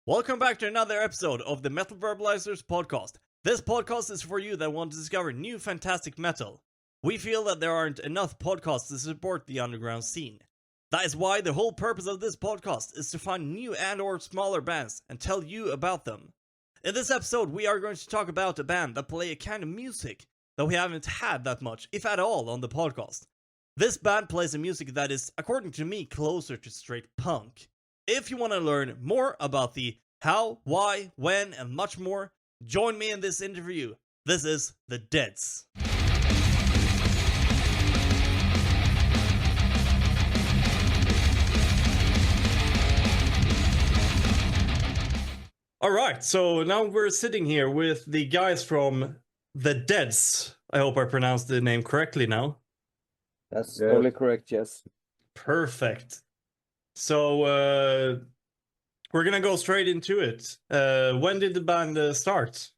Welcome back to another episode of the Metal Verbalizers podcast. This podcast is for you that want to discover new fantastic metal. We feel that there aren't enough podcasts to support the underground scene. That is why the whole purpose of this podcast is to find new and or smaller bands and tell you about them. In this episode, we are going to talk about a band that play a kind of music that we haven't had that much, if at all, on the podcast. This band plays a music that is, according to me, closer to straight punk. If you want to learn more about the how, why, when, and much more, join me in this interview. This is The Deads. Alright, so now we're sitting here with the guys from The Deads. I hope I pronounced the name correctly now. That's totally correct, yes. Perfect. So, we're gonna go straight into it. When did the band start?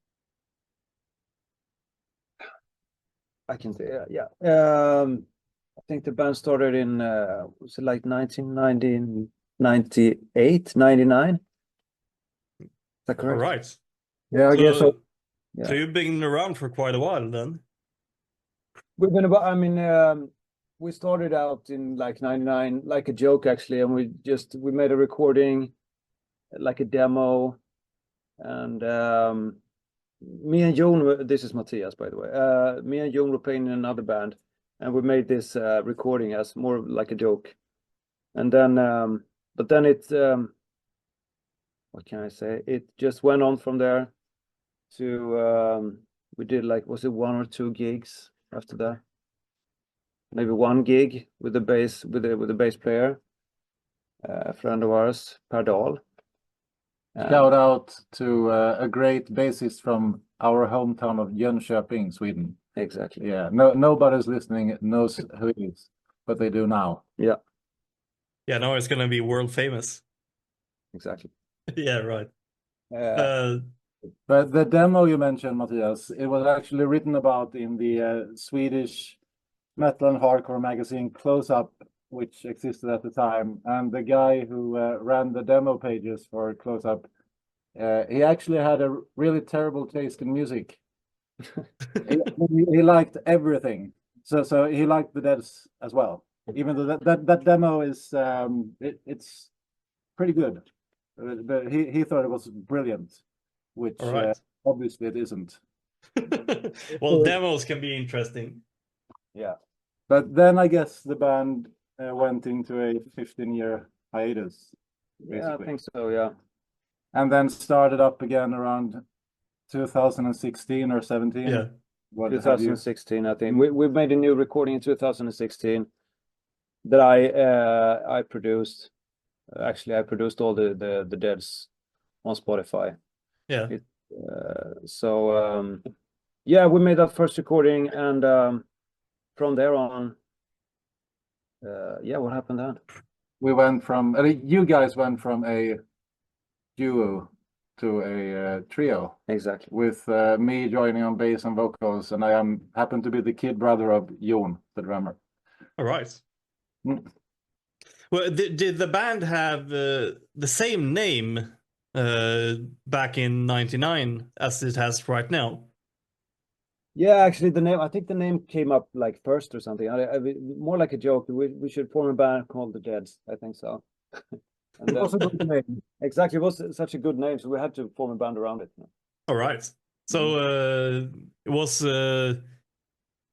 I can say, yeah. I think the band started in, was it like 1998, 99? Is that correct? All right. Yeah, I guess so. So you've been around for quite a while then? We've been we started out in like 99, like a joke actually, and we made a recording, like a demo, and me and Jon, this is Matthias by the way, me and Jon were playing in another band, and we made this recording as more like a joke, and then but then it what can I say, it just went on from there to we did like, was it 1 or 2 gigs after that? Maybe 1 gig with the bass, with the bass player, a friend of ours, Per Dahl. Shout out to a great bassist from our hometown of Jönköping, Sweden. Exactly. Yeah, nobody's listening knows who he is, but they do now. Yeah. Yeah, now it's gonna be world famous. Exactly. Yeah, right. But the demo you mentioned, Matthias, it was actually written about in the Swedish metal and hardcore magazine Close Up, which existed at the time, and the guy who ran the demo pages for Close Up, he actually had a really terrible taste in music. he liked everything, so he liked the Deads as well, even though that demo is it's pretty good, but he thought it was brilliant, which obviously it isn't. Well, demos can be interesting. Yeah. But then I guess the band went into a 15-year hiatus. Basically. Yeah, I think so, yeah. And then started up again around 2016 or 17. Yeah. 2016, I think. We made a new recording in 2016 that I produced. Actually, I produced all the Deads on Spotify. Yeah. Yeah, we made that first recording, and from there on, yeah, what happened then? We went from, you guys went from a duo to a trio. Exactly. With me joining on bass and vocals, and I happen to be the kid brother of Jon, the drummer. All right. Well, did the band have the same name back in '99 as it has right now? Yeah, actually, I think the name came up like first or something. More like a joke. We should form a band called The Deads. I think so. And it was a good name. Exactly, it was such a good name, so we had to form a band around it. All right. So it was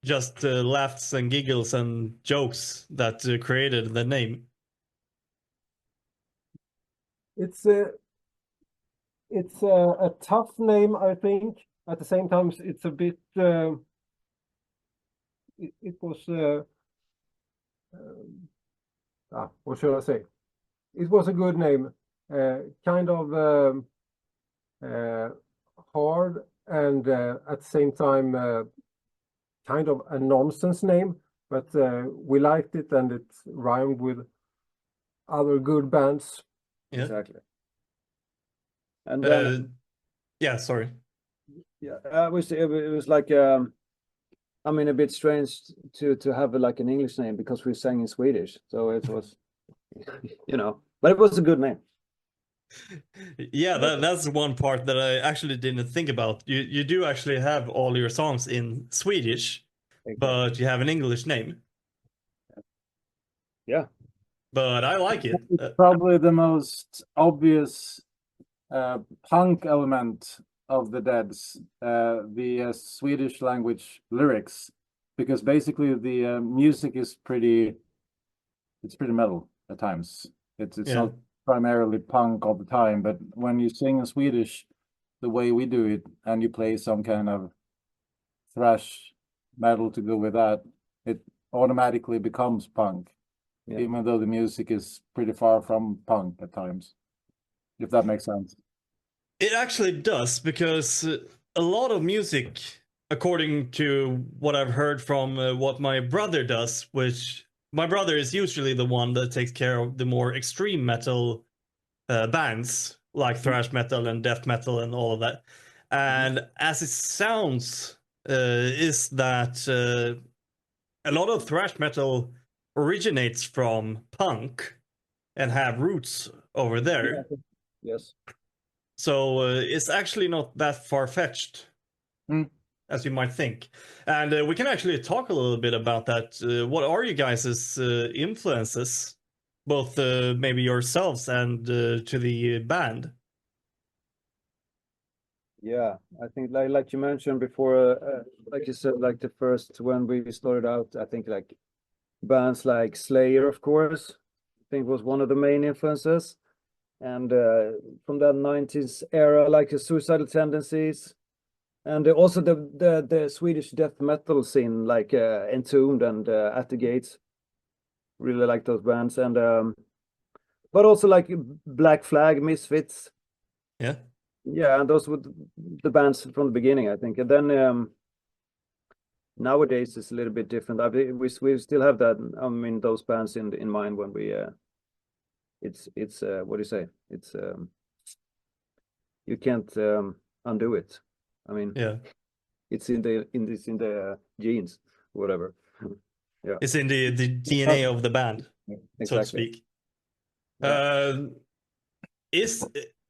just laughs and giggles and jokes that created the name. It's a tough name, I think. At the same time, it's a bit. It was. What should I say? It was a good name, kind of hard, and at the same time, kind of a nonsense name. But we liked it, and it rhymed with other good bands. Yeah. Exactly. And then, yeah, sorry. Yeah, it was like I mean, a bit strange to have like an English name because we sang in Swedish, so it was, you know, but it was a good name. Yeah, that's one part that I actually didn't think about. You do actually have all your songs in Swedish, but you have an English name. Yeah. But I like it. It's probably the most obvious punk element of the Deads, the Swedish language lyrics, because basically the music is pretty metal at times. It's Yeah. not primarily punk all the time, but when you sing in Swedish the way we do it, and you play some kind of thrash metal to go with that, it automatically becomes punk, even though the music is pretty far from punk at times, if that makes sense. It actually does, because a lot of music, according to what I've heard from what my brother does, which my brother is usually the one that takes care of the more extreme metal bands, like thrash metal and death metal and all of that. And as it sounds, is that a lot of thrash metal originates from punk and have roots over there. Yes. So it's actually not that far-fetched as you might think. And we can actually talk a little bit about that. What are you guys' influences, both maybe yourselves and to the band? Yeah, I think like you mentioned before, like you said, like the first when we started out, I think like bands like Slayer, of course, I think was one of the main influences. And from that 90s era, like the Suicidal Tendencies, and also the Swedish death metal scene, like Entombed and At the Gates. Really like those bands, and but also like Black Flag, Misfits. Yeah. Yeah, and those were the bands from the beginning, I think. And then nowadays it's a little bit different. We still have that. I mean, those bands in mind when we. It's what do you say? It's you can't undo it. I mean, Yeah, it's in the genes, whatever. Yeah, it's in the DNA of the band, exactly. so to speak. Yeah.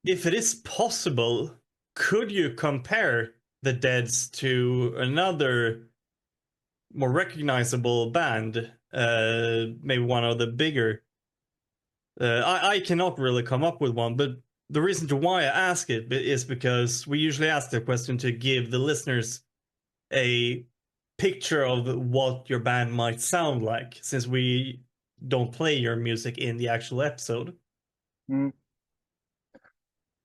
If it is possible, could you compare the Deads to another more recognizable band, maybe one of the bigger? I cannot really come up with one, but the reason to why I ask it is because we usually ask the question to give the listeners a picture of what your band might sound like, since we don't play your music in the actual episode.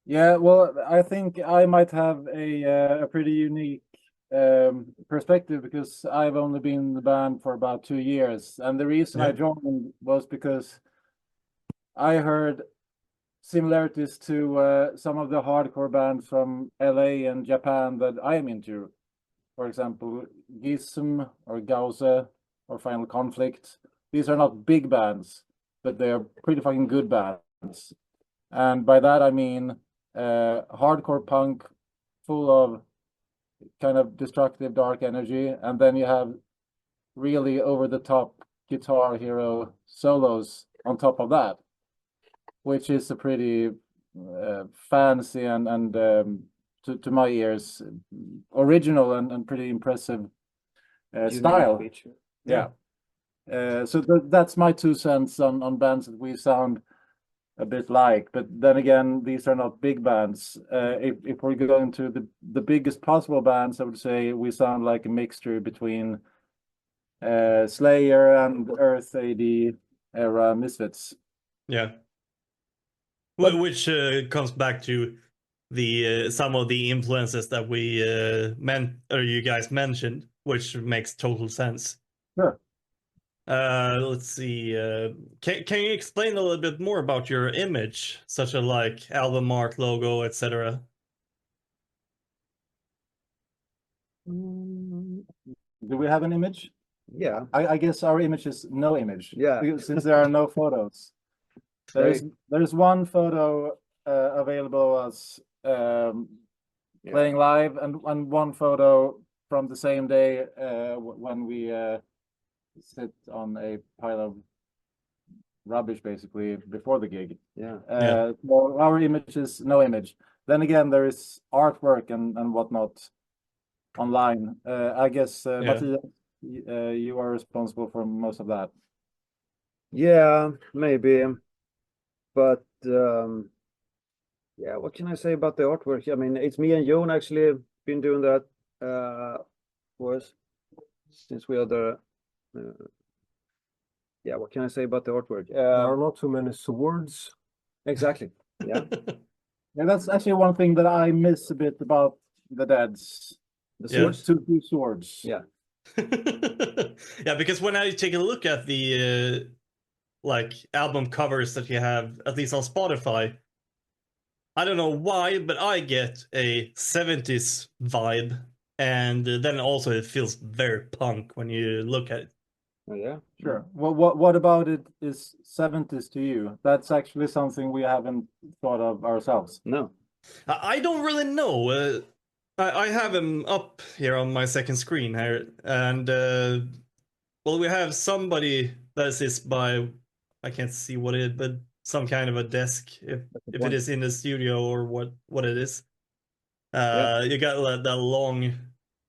Yeah, well, I think I might have a pretty unique perspective, because I've only been in the band for about 2 years, and the reason I joined was because I heard similarities to some of the hardcore bands from LA and Japan that I am into. For example, Gism or Gauze or Final Conflict. These are not big bands, but they are pretty fucking good bands. And by that I mean hardcore punk full of kind of destructive dark energy, and then you have really over the top guitar hero solos on top of that, which is a pretty fancy and to my ears original and pretty impressive style. Feature. Yeah. So that's my 2 cents on bands that we sound a bit like, but then again, these are not big bands. If we're going to the biggest possible bands, I would say we sound like a mixture between Slayer and Earth AD era Misfits. Yeah. But- Which comes back to the some of the influences that we you guys mentioned, which makes total sense. Sure. Let's see. Can you explain a little bit more about your image, such as like album art, logo, etc.? Do we have an image? Yeah. I guess our image is no image. Yeah. Since there are no photos. There's one photo available of us playing live, and one photo from the same day when we sit on a pile of rubbish basically before the gig. Yeah. So our image is no image. Then again, there is artwork and whatnot online. I guess Matthias, you are responsible for most of that. Yeah, maybe. But yeah, what can I say about the artwork? I mean, it's me and Jon actually been doing that for us since we are the yeah, what can I say about the artwork? There are not too many swords. Exactly. Yeah. Yeah, that's actually one thing that I miss a bit about the Deads. The Yeah. swords. Two swords. Yeah. Yeah, because when I take a look at the like album covers that you have, at least on Spotify, I don't know why, but I get a 70s vibe, and then also it feels very punk when you look at it. Oh, yeah. Sure. Well, what about it is 70s to you? That's actually something we haven't thought of ourselves. No. I don't really know. I have him up here on my second screen here, and well, we have somebody that sits by, I can't see what it is, but some kind of a desk, if it is in the studio or what it is. You got that long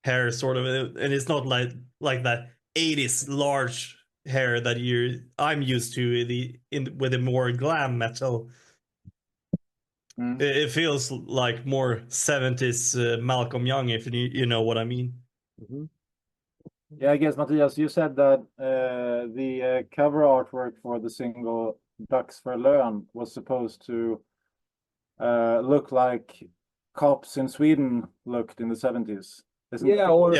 hair sort of, and it's not like that 80s large hair that I'm used to with the more glam metal. It feels like more 70s Malcolm Young, if you know what I mean. Mm-hmm. Yeah, I guess Matthias, you said that the cover artwork for the single Ducks for Lön was supposed to look like cops in Sweden looked in the 70s. Yeah, or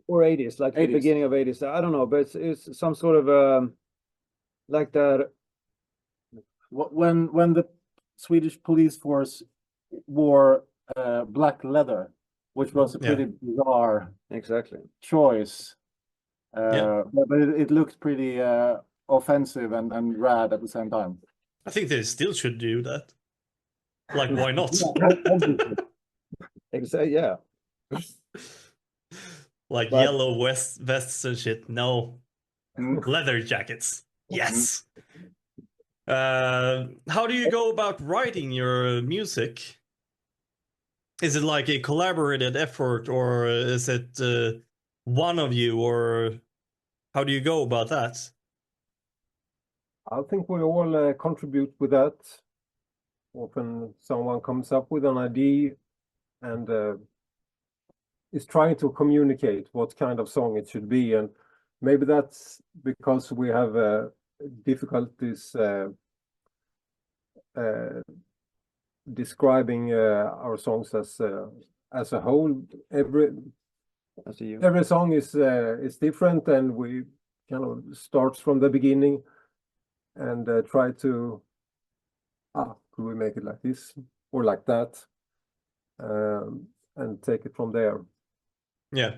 80s, like 80s. the beginning of 80s. I don't know, but it's some sort of like that. When the Swedish police force wore black leather, which was a pretty bizarre Exactly choice. But it looked pretty offensive and rad at the same time. I think they still should do that. Like, why not? Exactly. Yeah. Like yellow vests and shit. No. Leather jackets. Yes. How do you go about writing your music? Is it like a collaborated effort, or is it one of you, or how do you go about that? I think we all contribute with that. Often someone comes up with an idea and is trying to communicate what kind of song it should be, and maybe that's because we have difficulties describing our songs as a whole. Every song is different, and we kind of starts from the beginning and try to could we make it like this or like that, and take it from there. Yeah.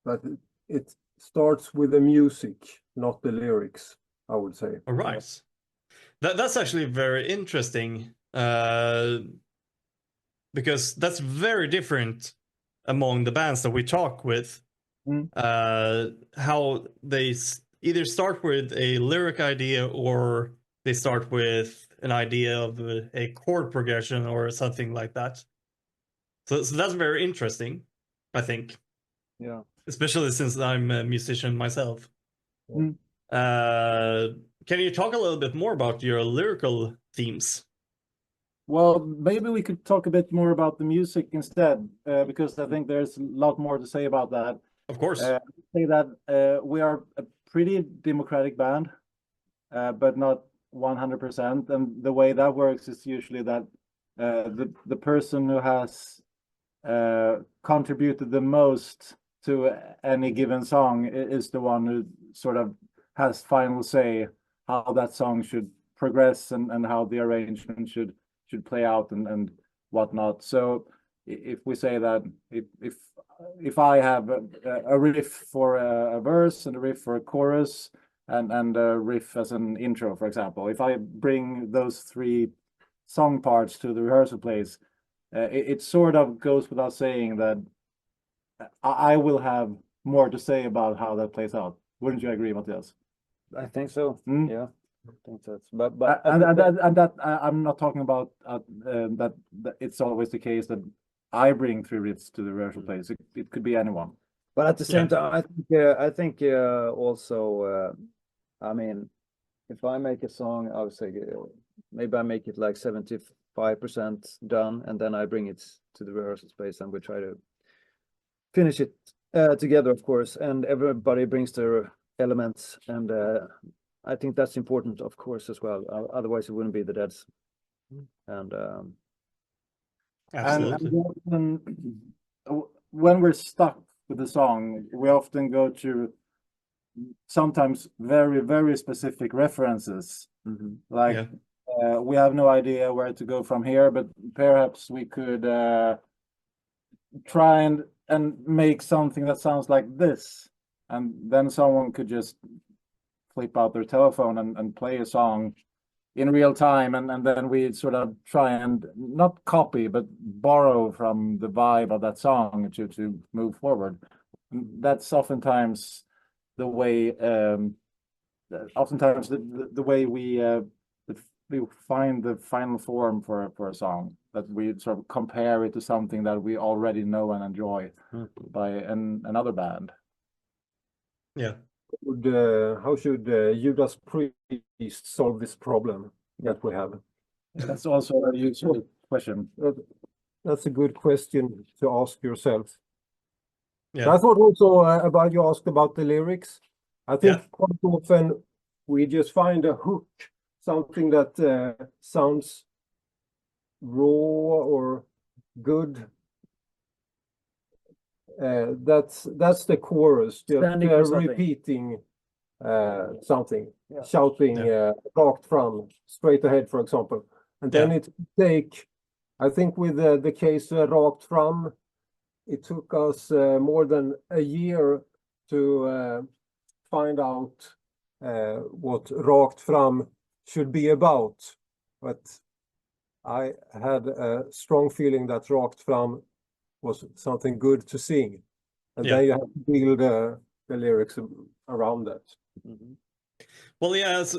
But it starts with the music, not the lyrics, I would say. All right. That's actually very interesting, because that's very different among the bands that we talk with. How they either start with a lyric idea, or they start with an idea of a chord progression or something like that. So that's very interesting, I think. Yeah. Especially since I'm a musician myself. Can you talk a little bit more about your lyrical themes? Well, maybe we could talk a bit more about the music instead, because I think there's a lot more to say about that. Of course. Say that we are a pretty democratic band, but not 100%. And the way that works is usually that the person who has contributed the most to any given song is the one who sort of has final say how that song should progress and how the arrangement should play out and whatnot. So if we say that if I have a riff for a verse and a riff for a chorus and a riff as an intro, for example, if I bring those three song parts to the rehearsal place, it sort of goes without saying that I will have more to say about how that plays out. Wouldn't you agree, Matthias? I think so. Mm. Yeah, I think that's. But and that I'm not talking about that it's always the case that I bring 3 riffs to the rehearsal place. It could be anyone. But at the same Yeah. time, I think also, I mean, if I make a song, I would say maybe I make it like 75% done, and then I bring it to the rehearsal space, and we try to finish it together, of course, and everybody brings their elements, and I think that's important, of course, as well. Otherwise, it wouldn't be the Deads. And Absolutely. And when we're stuck with the song, we often go to sometimes very, very specific references. Like Yeah. we have no idea where to go from here, but perhaps we could try and make something that sounds like this, and then someone could just flip out their telephone and play a song in real time, and then we sort of try and not copy but borrow from the vibe of that song to move forward. That's oftentimes the way the way we find the final form for a song, that we sort of compare it to something that we already know and enjoy by another band. Yeah. How should Judas Priest solve this problem that we have? That's also a useful question. That's a good question to ask yourself. Yeah. I thought also about you asked about the lyrics. I think quite often we just find a hook, something that sounds raw or good. That's the chorus. Standing They're for something. repeating something, shouting rakt fram, straight ahead, for example. And then it take, I think with the case rakt fram, it took us more than a year to find out what rakt fram should be about. But I had a strong feeling that rakt fram was something good to sing. And then you have to build the lyrics around that. Well, yeah, as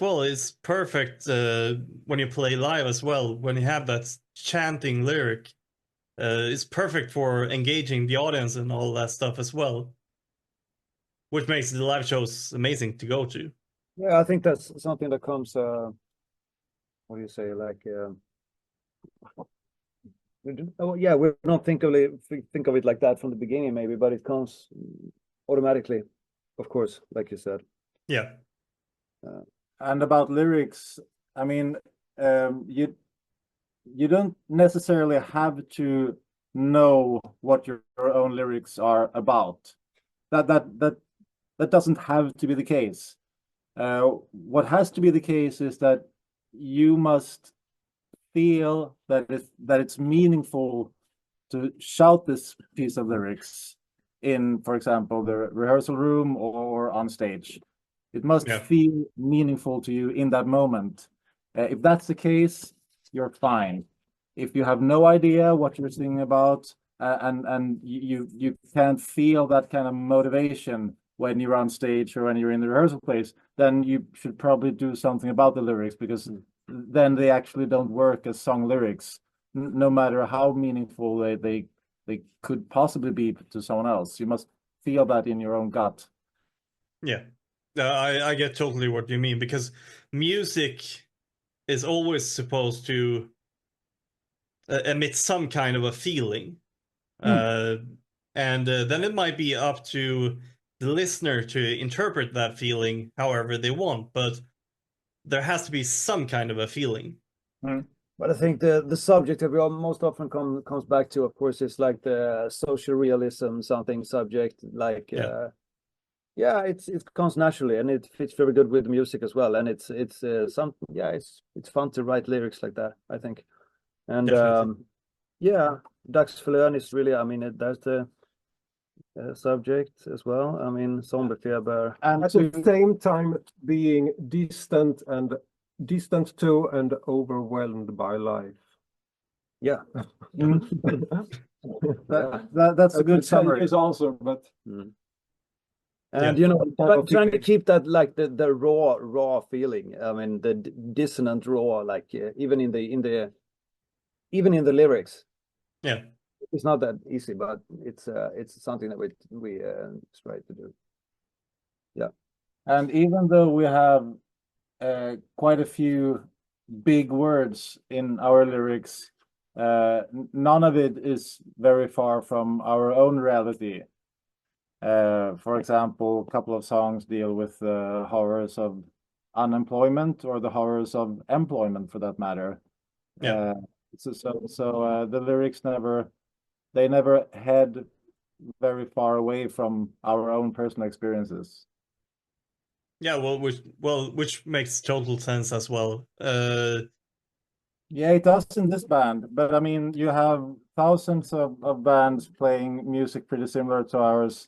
well, it's perfect when you play live as well. When you have that chanting lyric, it's perfect for engaging the audience and all that stuff as well, which makes the live shows amazing to go to. Yeah, I think that's something that comes. What do you say? Like, yeah, we don't think of it like that from the beginning, maybe, but it comes automatically, of course, like you said. Yeah. And about lyrics, I mean, you don't necessarily have to know what your own lyrics are about. That doesn't have to be the case. What has to be the case is that you must feel that it's meaningful to shout this piece of lyrics in, for example, the rehearsal room or on stage. It must feel meaningful to you in that moment. If that's the case, you're fine. If you have no idea what you're singing about, and you can't feel that kind of motivation when you're on stage or when you're in the rehearsal place, then you should probably do something about the lyrics, because then they actually don't work as song lyrics, no matter how meaningful they could possibly be to someone else. You must feel that in your own gut. Yeah. I get totally what you mean, because music is always supposed to emit some kind of a feeling. And then it might be up to the listener to interpret that feeling however they want, but there has to be some kind of a feeling. But I think the subject that we all most often comes back to, of course, is like the social realism, something subject, like it comes naturally, and it fits very good with music as well. And it's fun to write lyrics like that, I think. And Dagsflön is really, I mean, that's the subject as well. I mean, Zombie-feber. And at the same time being distant to and overwhelmed by life. Yeah. That's a good summary. His answer, but And Yeah. you know, Type of trying to feeling. keep that like the raw feeling. I mean, the dissonant raw, like even in the lyrics. Yeah. It's not that easy, but it's something that we try to do. Yeah. And even though we have quite a few big words in our lyrics, none of it is very far from our own reality. For example, a couple of songs deal with the horrors of unemployment or the horrors of employment, for that matter. Yeah. So the lyrics never head very far away from our own personal experiences. Yeah, which makes total sense as well. Yeah, it does in this band, but I mean, you have thousands of bands playing music pretty similar to ours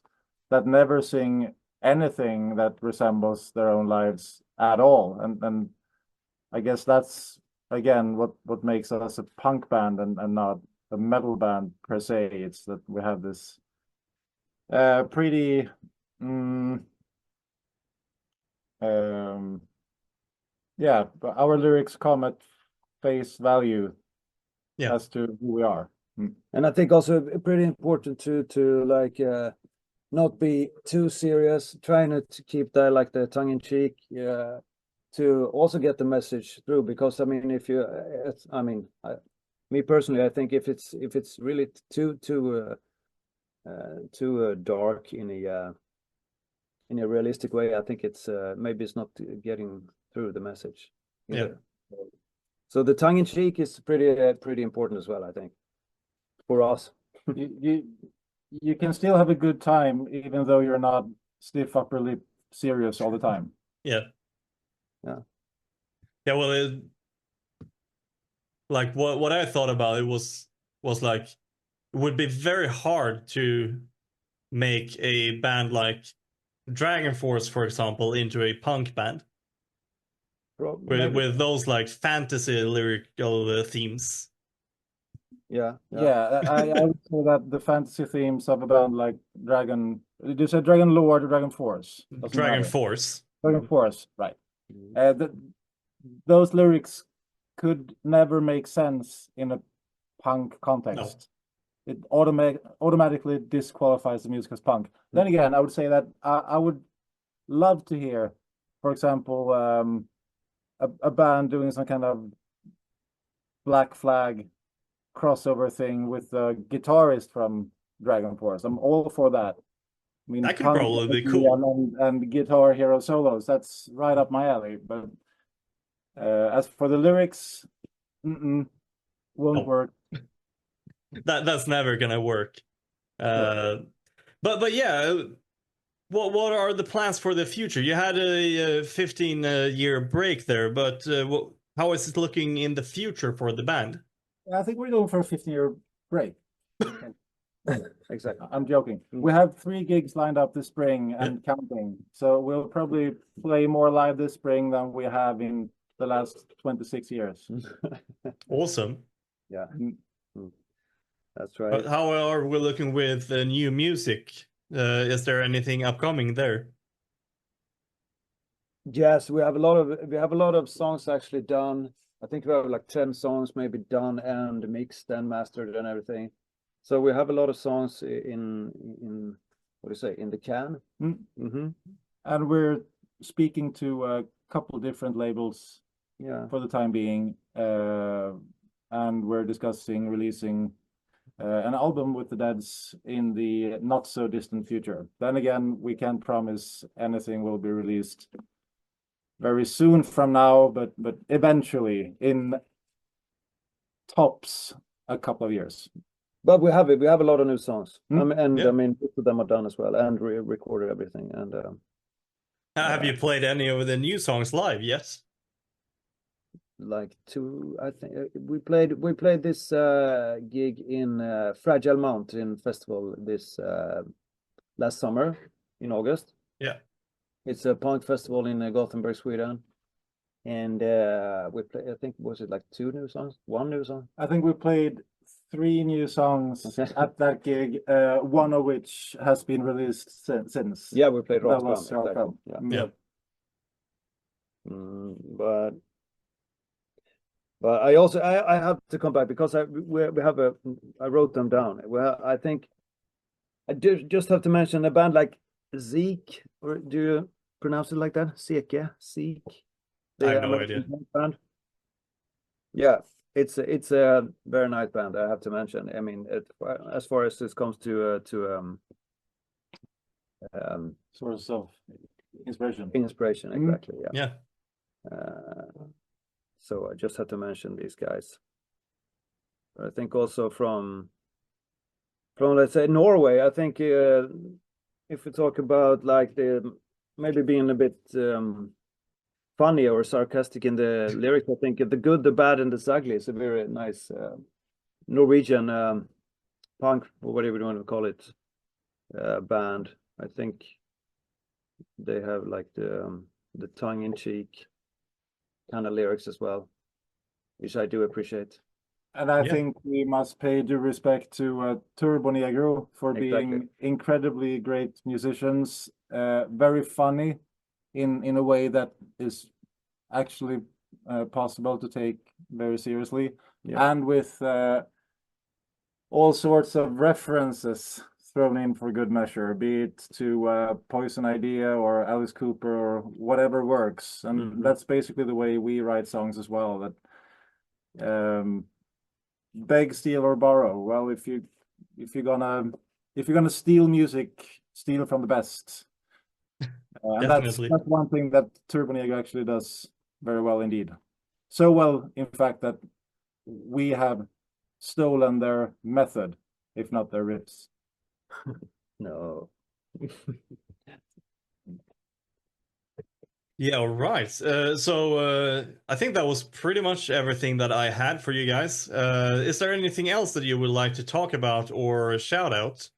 that never sing anything that resembles their own lives at all. And I guess that's again what makes us a punk band and not a metal band per se. It's that we have this pretty yeah, but our lyrics come at face value Yeah. as to who we are. And I think also pretty important to like not be too serious, trying to keep that like the tongue in cheek, to also get the message through. Because I mean, if you, me personally, I think if it's really too dark in a realistic way, I think it's maybe it's not getting through the message either. So the tongue in cheek is pretty important as well, I think, for us. You can still have a good time even though you're not stiff upper lip serious all the time. Yeah. Yeah. Yeah, well, like what I thought about it was like it would be very hard to make a band like Dragon Force, for example, into a punk band with those like fantasy lyrical themes. Yeah. I would say that the fantasy themes of a band like Dragon, did you say Dragon Lord or Dragon Force? Doesn't Dragon matter. Force. Dragon Force, right. Those lyrics could never make sense in a punk context. No. It automatically disqualifies the music as punk. Then again, I would say that I would love to hear, for example, a band doing some kind of Black Flag crossover thing with a guitarist from Dragon Force. I'm all for that. I mean, that could probably be cool. And Guitar Hero solos, that's right up my alley. But as for the lyrics, won't work. That's never gonna work. But yeah, what are the plans for the future? You had a 15-year break there, but how is it looking in the future for the band? I think we're going for a 15-year break. Exactly. I'm joking. We have 3 gigs lined up this spring and counting. So we'll probably play more live this spring than we have in the last 26 years. Awesome. Yeah. That's right. But how are we looking with new music? Is there anything upcoming there? Yes, we have a lot of songs actually done. I think we have like 10 songs maybe done and mixed and mastered and everything. So we have a lot of songs in what do you say, in the can. And we're speaking to a couple of different labels for the time being. And we're discussing releasing an album with the Deads in the not so distant future. Then again, we can't promise anything will be released very soon from now, but eventually, in tops a couple of years. But we have a lot of new songs. I mean, most of them are done as well and recorded everything. And have you played any of the new songs live yet? Like 2, I think we played this gig in Fragile Mountain Festival this last summer in August. Yeah, it's a punk festival in Gothenburg, Sweden, and we played, I think, was it like 2 new songs, 1 new song? I think we played 3 new songs at that gig, one of which has been released since. Yeah, we played That Rock was Drum, exactly. Rock Drum. Yeah. But I also I have to come back because we have I wrote them down. Well, I think I just have to mention a band like Zeke, or do you pronounce it like that? Zeke. I have no idea. Band. Yeah, it's a very nice band. I have to mention. I mean, as far as this comes to Source of inspiration. inspiration, exactly. Yeah. So I just had to mention these guys. But I think also from let's say Norway, I think if we talk about like the maybe being a bit funny or sarcastic in the lyrics, I think The Good, the Bad, and the Ugly is a very nice Norwegian punk, or whatever you want to call it, band. I think they have like the tongue-in-cheek kind of lyrics as well, which I do appreciate. And I think we must pay due respect to Turbo Negro for being incredibly great musicians, very funny in a way that is actually possible to take very seriously, and with all sorts of references thrown in for good measure, be it to Poison Idea or Alice Cooper or whatever works. And that's basically the way we write songs as well, that beg, steal, or borrow. Well, if you're gonna steal music, steal from the best. And that's one thing that Turbo Negro actually does very well indeed. So well, in fact, that we have stolen their method, if not their riffs. No. Yeah, all right. So I think that was pretty much everything that I had for you guys. Is there anything else that you would like to talk about or shout out?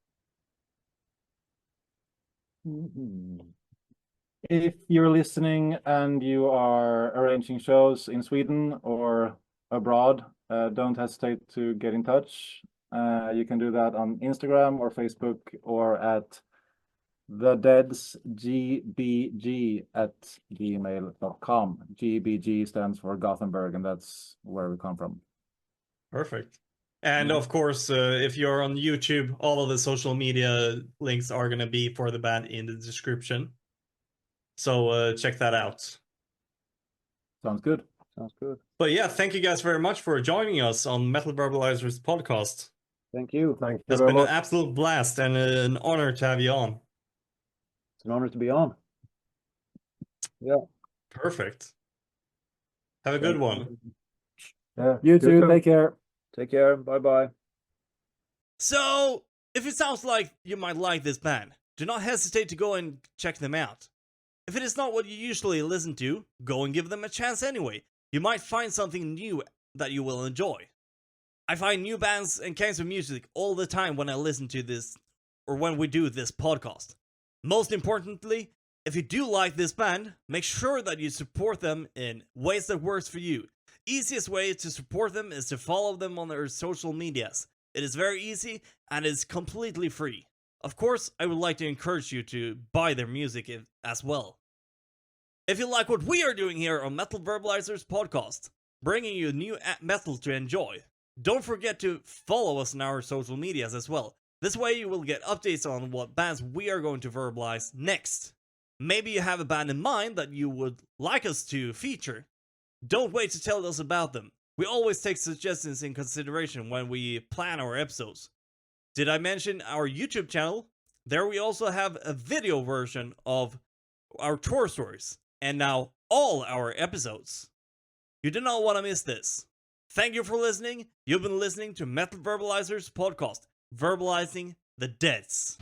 If you're listening and you are arranging shows in Sweden or abroad, don't hesitate to get in touch. You can do that on Instagram or Facebook or at thedeadsgbg@gmail.com. GBG stands for Gothenburg, and that's where we come from. Perfect. And of course, if you're on YouTube, all of the social media links are going to be for the band in the description. So check that out. Sounds good. Sounds good. But yeah, thank you guys very much for joining us on Metal Verbalizers podcast. Thank you. Thank you It's very been much. an absolute blast and an honor to have you on. It's an honor to be on. Yeah. Perfect. Have a good one. Yeah, You too. Take care. Take care. Bye-bye. So, if it sounds like you might like this band, do not hesitate to go and check them out. If it is not what you usually listen to, go and give them a chance anyway. You might find something new that you will enjoy. I find new bands and kinds of music all the time when I listen to this, or when we do this podcast. Most importantly, if you do like this band, make sure that you support them in ways that works for you. Easiest way to support them is to follow them on their social medias. It is very easy and is completely free. Of course, I would like to encourage you to buy their music as well. If you like what we are doing here on Metal Verbalizers podcast, bringing you new metal to enjoy, don't forget to follow us on our social medias as well. This way you will get updates on what bands we are going to verbalize next. Maybe you have a band in mind that you would like us to feature. Don't wait to tell us about them. We always take suggestions in consideration when we plan our episodes. Did I mention our YouTube channel? There we also have a video version of our tour stories, and now all our episodes. You do not want to miss this. Thank you for listening. You've been listening to Metal Verbalizers podcast, Verbalizing the Deads.